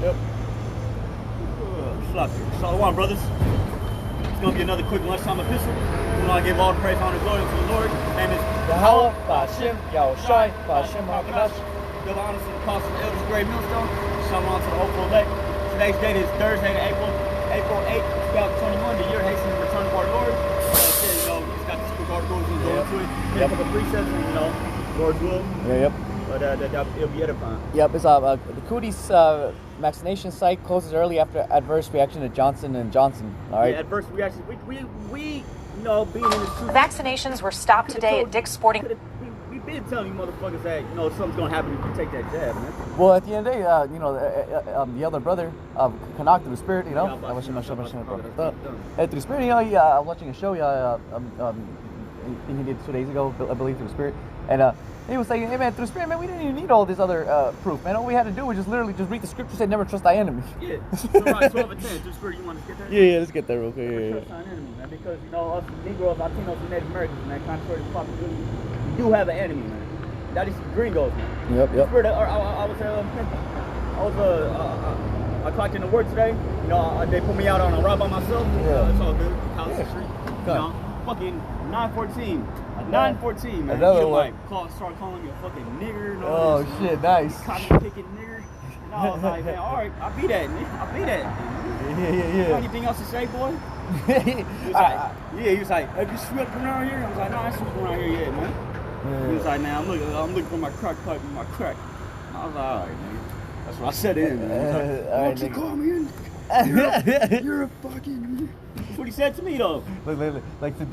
Yep. Shalom, brothers. It's going to be another quick lunchtime epistle. We want to give all the praise, honor, and glory to the Lord. And it's Yahweh, Ba'ashem, Yahushai, Ba'ashem HaKadosh. Give honor to the apostles, the elders, great millstone. Shalom to the hopeful elect. Today's date is Thursday, April 8th, 2021. The year hastening the return of our Lord. Just got the quick articles and go into it. Get a couple of precepts and, Lord's will. Yep. But it'll be edifying. Yep, it's the Cooties vaccination site closes early after adverse reaction to Johnson & Johnson. All right. Yeah, adverse reactions. We being in this truth. Vaccinations were stopped today at Dick's Sporting. We've been telling you motherfuckers that something's gonna happen if you take that jab, man. Well, at the end of the day, the other brother, Canuck through the spirit, through the spirit, I was watching a show, he did 2 days ago, I believe, through the spirit, and he was saying, hey man, through the spirit, man, we didn't even need all this other proof, man. All we had to do was literally read the scripture, say never trust thy enemy. Yeah, Surah 12 and 10, through the spirit, you want to get that? Yeah, let's get that real quick. Never trust thine enemy, man, because us Negroes, Latinos, and Native Americans, man, contrary to popular belief, we do have an enemy, man. That is gringos, man. Yep. Spirit, I clocked into work today. They put me out on a ride by myself. Yeah. It's all good. House Street. Fucking 914. 914, man. Another one. Start calling you a fucking nigger. And Oh all this, shit, nice. Cotton picking nigger. And I was like, man, all right, I'll be that, nigga. I'll be that. Yeah. Got anything else to say, boy? He was like, have you swept around here? I was like, no, I ain't swept around here yet, man. He was like, man, I'm looking for my crack pipe and my crack. And I was like, all right, man. That's what I said in. Man. Why don't you call me in? You're a fucking. That's what he said to me, though. Like to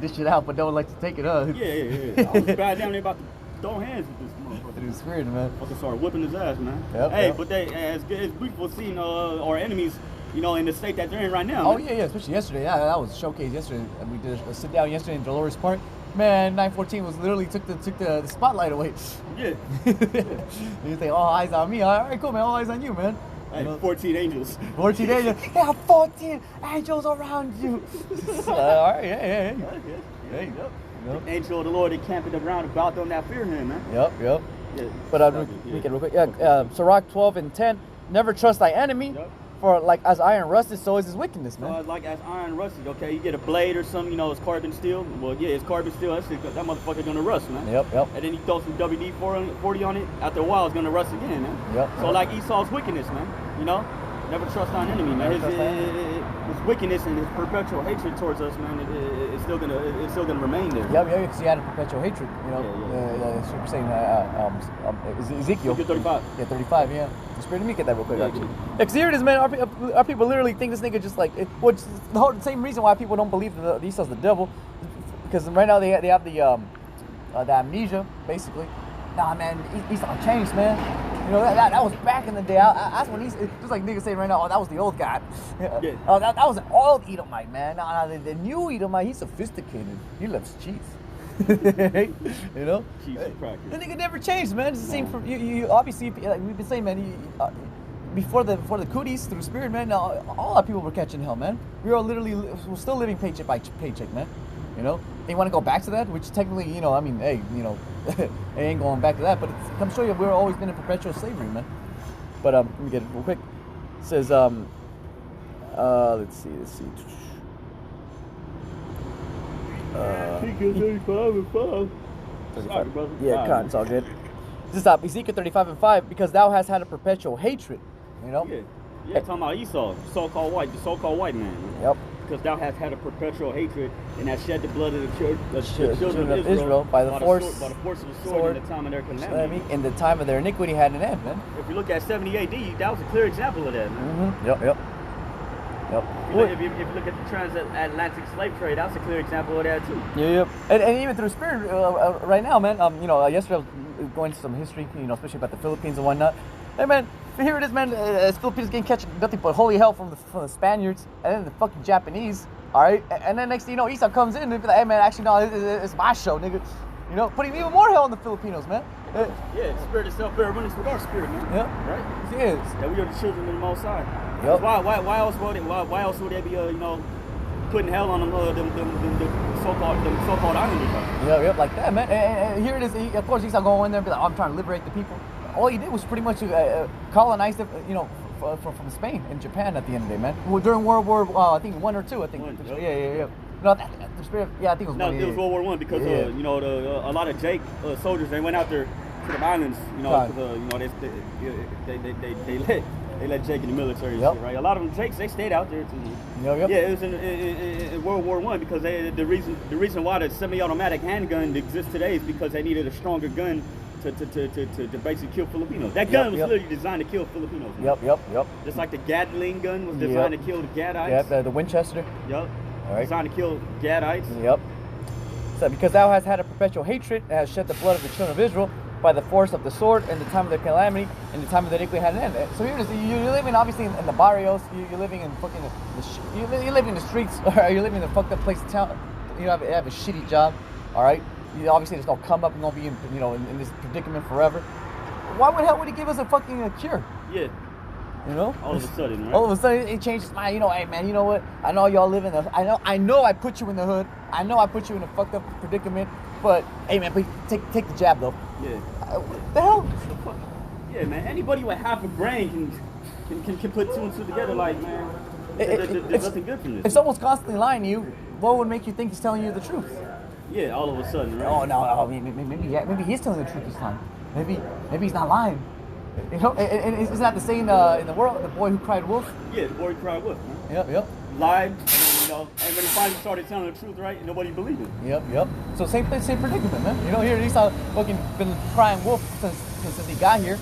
dish it out, but don't like to take it up. Yeah. I was bad down there about to throw hands with this motherfucker. Through the spirit, man. Fucking started whipping his ass, man. Yep. But it's beautiful seeing our enemies, in the state that they're in right now. Oh, yeah, especially yesterday. Yeah, that was showcased yesterday. And we did a sit down yesterday in Dolores Park. Man, 914 was literally took the spotlight away. Yeah. You say, all eyes on me. All right, cool, man. All eyes on you, man. Hey, 14 angels. 14 angels. Yeah, 14 angels around you. All right, yeah. Hey, yep. The angel of the Lord encamping around about them that fear him, man. Yep. Yeah. But we can real quick. Sirach 12 and 10. Never trust thy enemy. Yep. For like as iron rusted, so is his wickedness, man. Like as iron rusted, okay, you get a blade or something, it's carbon steel. Well, yeah, it's carbon steel. That motherfucker's gonna rust, man. Yep. And then you throw some WD-40 on it. After a while, it's gonna rust again, man. Yep. So like Esau's wickedness, man. Never trust thine enemy, man. His wickedness and his perpetual hatred towards us, man, it's still gonna remain there. Yep, because he had a perpetual hatred, Yeah. That's what we're saying. Ezekiel 35. Yeah, 35, yeah. The spirit of me get that real quick, actually. Yeah, because here it is, man. Our people literally think this nigga just like, which is the same reason why people don't believe that Esau's the devil. Because right now they have the amnesia, basically. Nah, man, Esau changed, man. That was back in the day. That's when just like niggas saying right now, that was the old guy. Yeah. That was an old Edomite, man. Nah, the new Edomite, he's sophisticated. He loves cheese. Cheese and crackers. The nigga never changed, man. It's the same for you. Obviously, like we've been saying, man. Before the cooties through spirit, man. All our people were catching hell, man. We're still living paycheck by paycheck, man. They want to go back to that, which technically, it ain't going back to that. But I'm sure we've always been in perpetual slavery, man. But let me get it real quick. It says, let's see. 35 and 5. 35. Brother. Yeah, it's all good. This is Ezekiel 35 and 5, because thou hast had a perpetual hatred, Yeah, talking about Esau, the so-called white man. Yep. Because thou hast had a perpetual hatred and hast shed the blood of the children of Israel by the force of the sword in the time of their calamity. In the time of their iniquity had an end, man. If you look at 70 AD, that was a clear example of that, man. Mm-hmm. Yep. If you look at the transatlantic slave trade, that's a clear example of that too. Yep. And even through spirit, right now, man. Yesterday I was going into some history, especially about the Philippines and whatnot. Hey, man, here it is, man. Philippines getting catching nothing but holy hell from the Spaniards and then the fucking Japanese. All right, and then next thing you know, Esau comes in and be like, hey, man, actually no, it's my show, nigga. Putting even more hell on the Filipinos, man. Yeah, the spirit itself bear witness with our spirit, man. Yep. Right. It is. That we are the children of the Most High. Yep. Why else would they be putting hell on them so-called islanders? Yep, like that, man. And here it is. Of course, Esau going in there and be like, I'm trying to liberate the people. All he did was pretty much colonize the, from Spain and Japan at the end of the day, man. Well, during World War, I think 1 or 2, I think. One, yep. Yeah. No, the spirit. Yeah, I think it was No, one. it was World War I because you know a lot of Jake soldiers they went out there to the islands, you know, because you know they let Jake in the military, and shit, right? A lot of them Jakes they stayed out there too. Yep. Yeah, it was in World War I because the reason why the semi-automatic handgun exists today is because they needed a stronger gun to basically kill Filipinos. That gun was literally designed to kill Filipinos. Man. Yep. Just like the Gatling gun was designed to kill the Gadites. Yeah, the Winchester. Yep. All right. Designed to kill Gadites. Yep. So because thou hast had a perpetual hatred and has shed the blood of the children of Israel by the force of the sword in the time of the calamity and the time of the iniquity had an end. So you're living obviously in the barrios. You're living in fucking you're living in the streets, or you're living in a fucked up place of town. You have a shitty job. All right. You obviously just gonna come up and gonna be in this predicament forever. Why the hell would he give us a fucking cure? Yeah. You know? All of a sudden, right? All of a sudden, it changes my, hey man, you know what? I know y'all live in I know I put you in the hood. I know I put you in a fucked up predicament. But, hey man, please take the jab though. Yeah. What the hell? Yeah, man. Anybody with half a brain can put 2 and 2 together. Like, man, there's nothing good from this. If someone's constantly lying to you, what would make you think he's telling you the truth? Yeah, all of a sudden, right? Oh no, maybe he's telling the truth this time. Maybe he's not lying. You know, and isn't that the saying in the world, the boy who cried wolf? Yeah, the boy who cried wolf, man. Yep. Lied, you know, and when he finally started telling the truth, right, nobody believed it. Yep. So same predicament, man. You know, here he's fucking been crying wolf since he got here.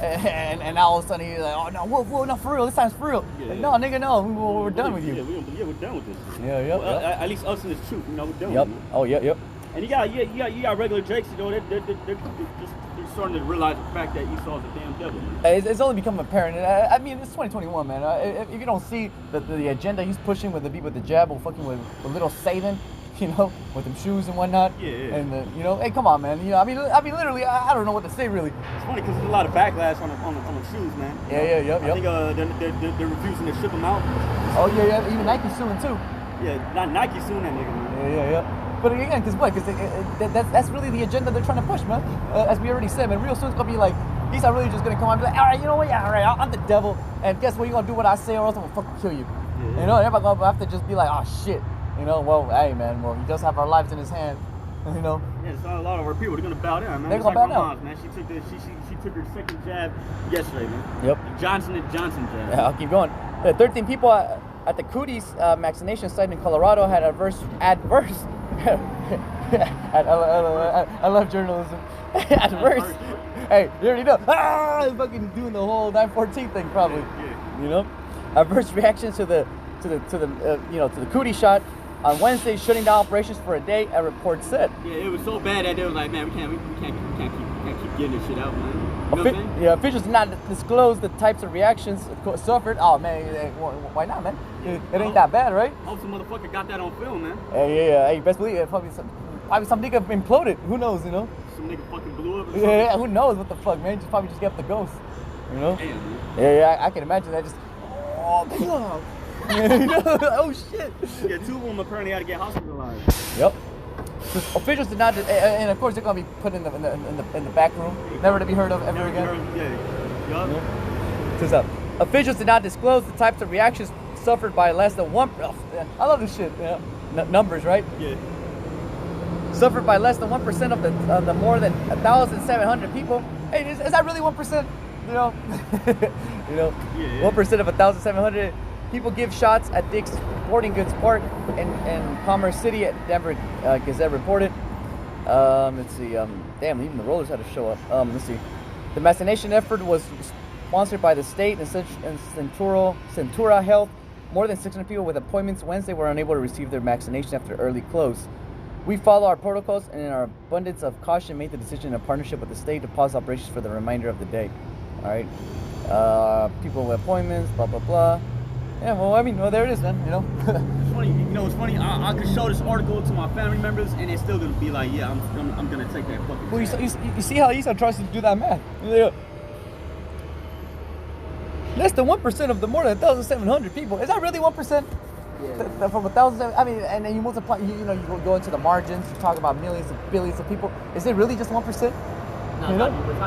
And now all of a sudden he's like, oh no, wolf, no, for real, this time's for real. Yeah, like, no, nigga, no, we're done with you. Yeah, we're done with this. Yeah. Well, at least us in this truth, you know, we're done with it. Oh, yep. And you got regular Jakes, you know, they're starting to realize the fact that Esau's a damn devil. It's only become apparent. I mean, it's 2021, man. If you don't see the agenda he's pushing with the jab or fucking with little Satan, you know, with them shoes and whatnot. Yeah. And hey, come on, man. You know, I mean, literally, I don't know what to say, really. It's funny because there's a lot of backlash on the shoes, man. Yeah. I think they're refusing to ship them out. Oh yeah. Even Nike's suing too. Yeah, not Nike suing that nigga, man. Yeah. But again, because what? Because that's really the agenda they're trying to push, man. As we already said, man, real soon it's gonna be like, he's not really just gonna come out and be like, all right, you know what? Yeah, all right, I'm the devil, and guess what? You're gonna do what I say, or else I'm gonna fucking kill you. Yeah. You know, everybody gonna have to just be like, oh shit. You know, well, hey man, he does have our lives in his hand. You know. Yeah, so a lot of our people are gonna bow down, man. They're gonna bow down, man. She took her second jab yesterday, man. Yep. Johnson & Johnson jab. Yeah, I'll keep going. 13 people at the Cooties vaccination site in Colorado had adverse. I love journalism. Adverse. Hey, you already know. Fucking doing the whole 914 thing, probably. Yeah. You know, adverse reactions to the cootie shot on Wednesday, shutting down operations for a day. A report said. Yeah, it was so bad that they was like, man, we can't keep getting this shit out, man. You know what I'm saying? Officials did not disclose the types of reactions suffered. Oh man, why not, man? It ain't that bad, right? Hope some motherfucker got that on film, man. Yeah. Hey, best believe it. Probably some nigga imploded. Who knows, you know? Some nigga fucking blew up. Yeah, who knows what the fuck, man? Probably just get up the ghost, you know? Damn, man. Yeah, I can imagine that. Just oh shit. Yeah, 2 of them apparently had to get hospitalized. Yep. Officials did not, and of course they're gonna be put in the back room, never to be heard of ever again. Yeah. Because officials did not disclose the types of reactions suffered by less than one. I love this shit. Yeah. Numbers, right? Yeah. Suffered by less than 1% of the more than 1,700 people. Hey, is that really 1%? You know, Yeah. 1% of 1,700 people give shots at Dick's Sporting Goods Park in Commerce City, at Denver Gazette reported. Let's see. Damn, even the rollers had to show up. Let's see. The vaccination effort was sponsored by the state and Centura Health. More than 600 people with appointments Wednesday were unable to receive their vaccination after early close. We follow our protocols and in our abundance of caution made the decision in partnership with the state to pause operations for the remainder of the day. All right. People with appointments, blah, blah, blah. Yeah, well, I mean, there it is, man, you know. It's funny, you know, it's funny. I could show this article to my family members and they're still gonna be like, yeah, I'm gonna take that fucking Well, you see how Esau tries to do that math. Less than 1% of the more than 1,700 people. Is that really 1%? Yeah. From 1,000, I mean, and then you multiply, you go into the margins, you talk about millions and billions of people. Is it really just 1%? No, You know? it's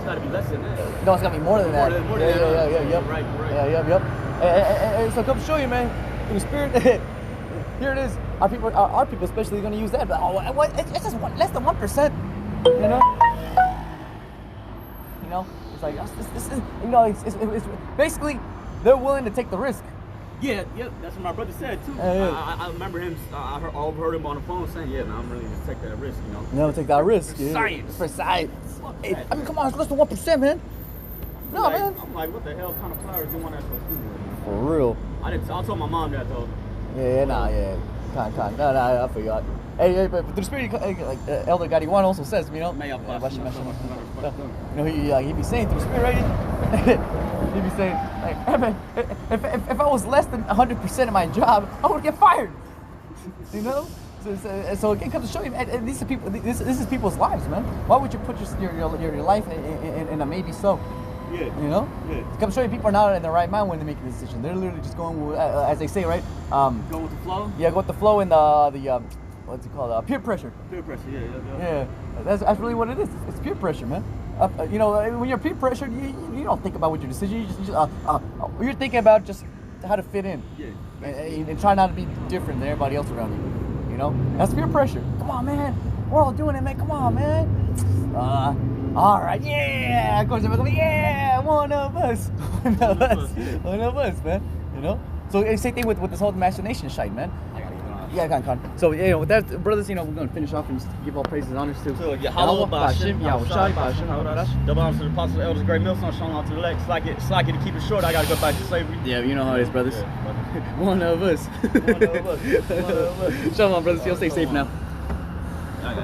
gotta be less than that. No, it's gotta be more than that. More than that. Yeah. Right. Yeah, yep. And so come show you, man. Through spirit, here it is. Our people especially going to use that. But what? It's just less than 1%. You know, it's like this is, you know, it's basically they're willing to take the risk. Yeah, that's what my brother said too. I remember him. I overheard him on the phone saying, "Yeah, man, I'm really gonna take that risk." You know. Never take that risk. For science. For science. Hey, I mean, come on, it's less than 1%, man. No, like, man. I'm like, what the hell kind of flowers do you want that for? For real. I told my mom that though. Yeah. No, I feel you. Hey, but through the spirit, like Elder Gadiwan also says, you know, May I bless you. you know, he be saying through the spirit, right? He be saying, like, hey man, if I was less than 100% of my job, I would get fired. You know? So it comes to show you, and these are people. This is people's lives, man. Why would you put your life in a maybe so? Yeah. You know? Yeah. Come show you people are not in the right mind when they make a decision. They're literally just going with, as they say, right? Go with the flow. Yeah, go with the flow and the what's it called? Peer pressure. Peer pressure. Yeah. Yeah, that's really what it is. It's peer pressure, man. You know, when you're peer pressured, you don't think about what your decision. You're thinking about just how to fit in. Yeah. And try not to be different than everybody else around you. You know, that's peer pressure. Come on, man. We're all doing it, man. Come on, man. All right, yeah. Of course, everybody, yeah, one of us, one of us, man. You know. So same thing with this whole imagination shite, man. Yeah, con. So, you know, with that, brothers, you know, we're going to finish off and just give all praises and honors to Yahweh, Bashim, Yahushai, Bashim, double honors to the apostles, elders, great millstone, shown out to the legs. Slack it to keep it short. I got to go back to slavery. Yeah, you know how it is, brothers. Yeah, One of us. One of us. Shalom, brothers. You'll stay safe now.